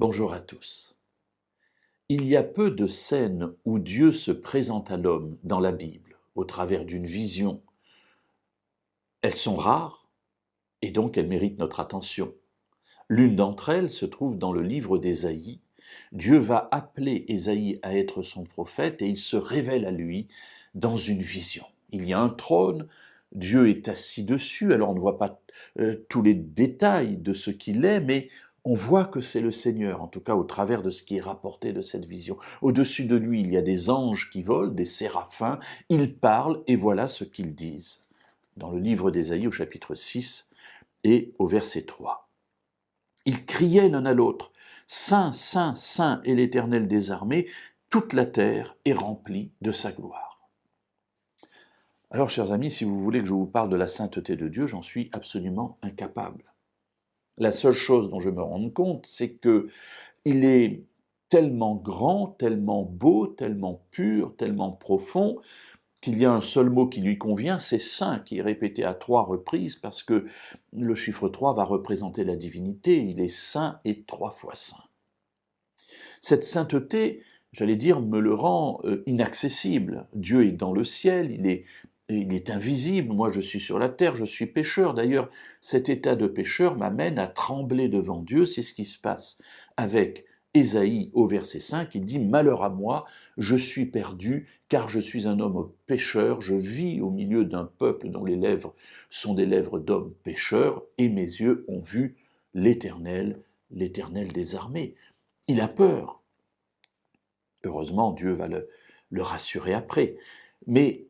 Bonjour à tous. Il y a peu de scènes où Dieu se présente à l'homme dans la Bible, au travers d'une vision. Elles sont rares et donc elles méritent notre attention. L'une d'entre elles se trouve dans le livre d'Ésaïe. Dieu va appeler Ésaïe à être son prophète et il se révèle à lui dans une vision. Il y a un trône, Dieu est assis dessus, alors on ne voit pas tous les détails de ce qu'il est, mais on voit que c'est le Seigneur, en tout cas au travers de ce qui est rapporté de cette vision. Au-dessus de lui, il y a des anges qui volent, des séraphins, ils parlent et voilà ce qu'ils disent. Dans le livre d'Ésaïe au chapitre 6 et au verset 3. Ils criaient l'un à l'autre, « Saint, Saint, Saint est l'Éternel des armées, toute la terre est remplie de sa gloire. » Alors, chers amis, si vous voulez que je vous parle de la sainteté de Dieu, j'en suis absolument incapable. La seule chose dont je me rends compte, c'est que il est tellement grand, tellement beau, tellement pur, tellement profond, qu'il y a un seul mot qui lui convient, c'est saint, qui est répété à 3 reprises, parce que le chiffre 3 va représenter la divinité, il est saint et 3 fois saint. Cette sainteté, j'allais dire, me le rend inaccessible. Dieu est dans le ciel, il est invisible, moi je suis sur la terre, je suis pécheur. D'ailleurs, cet état de pécheur m'amène à trembler devant Dieu, c'est ce qui se passe avec Ésaïe au verset 5, il dit « Malheur à moi, je suis perdu, car je suis un homme pécheur, je vis au milieu d'un peuple dont les lèvres sont des lèvres d'hommes pécheurs, et mes yeux ont vu l'Éternel, l'Éternel des armées. » Il a peur. Heureusement, Dieu va le rassurer après. Mais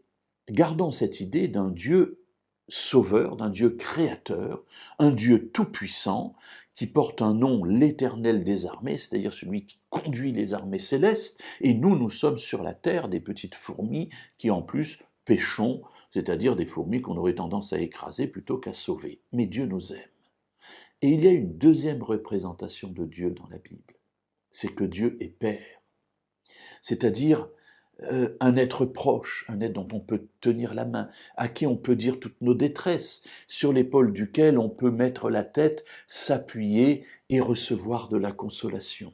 gardons cette idée d'un Dieu sauveur, d'un Dieu créateur, un Dieu tout-puissant, qui porte un nom, l'Éternel des armées, c'est-à-dire celui qui conduit les armées célestes, et nous sommes sur la terre des petites fourmis qui en plus péchons, c'est-à-dire des fourmis qu'on aurait tendance à écraser plutôt qu'à sauver. Mais Dieu nous aime. Et il y a une deuxième représentation de Dieu dans la Bible, c'est que Dieu est Père, c'est-à-dire un être proche, un être dont on peut tenir la main, à qui on peut dire toutes nos détresses, sur l'épaule duquel on peut mettre la tête, s'appuyer et recevoir de la consolation.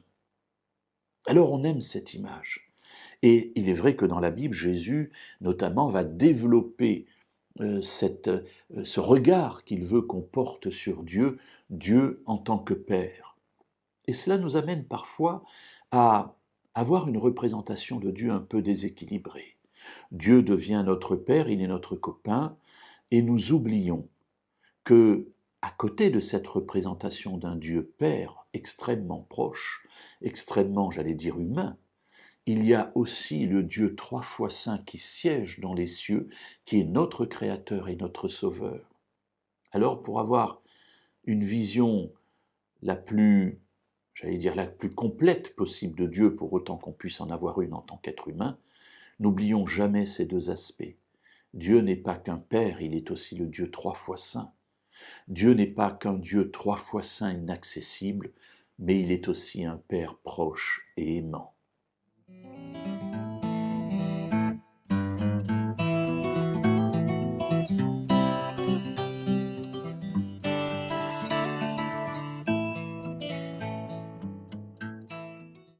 Alors on aime cette image. Et il est vrai que dans la Bible, Jésus, notamment, va développer ce regard qu'il veut qu'on porte sur Dieu, Dieu en tant que Père. Et cela nous amène parfois à avoir une représentation de Dieu un peu déséquilibrée. Dieu devient notre Père, il est notre copain, et nous oublions que, à côté de cette représentation d'un Dieu Père extrêmement proche, extrêmement, j'allais dire, humain, il y a aussi le Dieu 3 fois saint qui siège dans les cieux, qui est notre Créateur et notre Sauveur. Alors, pour avoir une vision la plus complète possible de Dieu, pour autant qu'on puisse en avoir une en tant qu'être humain, n'oublions jamais ces deux aspects. Dieu n'est pas qu'un Père, il est aussi le Dieu 3 fois saint. Dieu n'est pas qu'un Dieu 3 fois saint inaccessible, mais il est aussi un Père proche et aimant.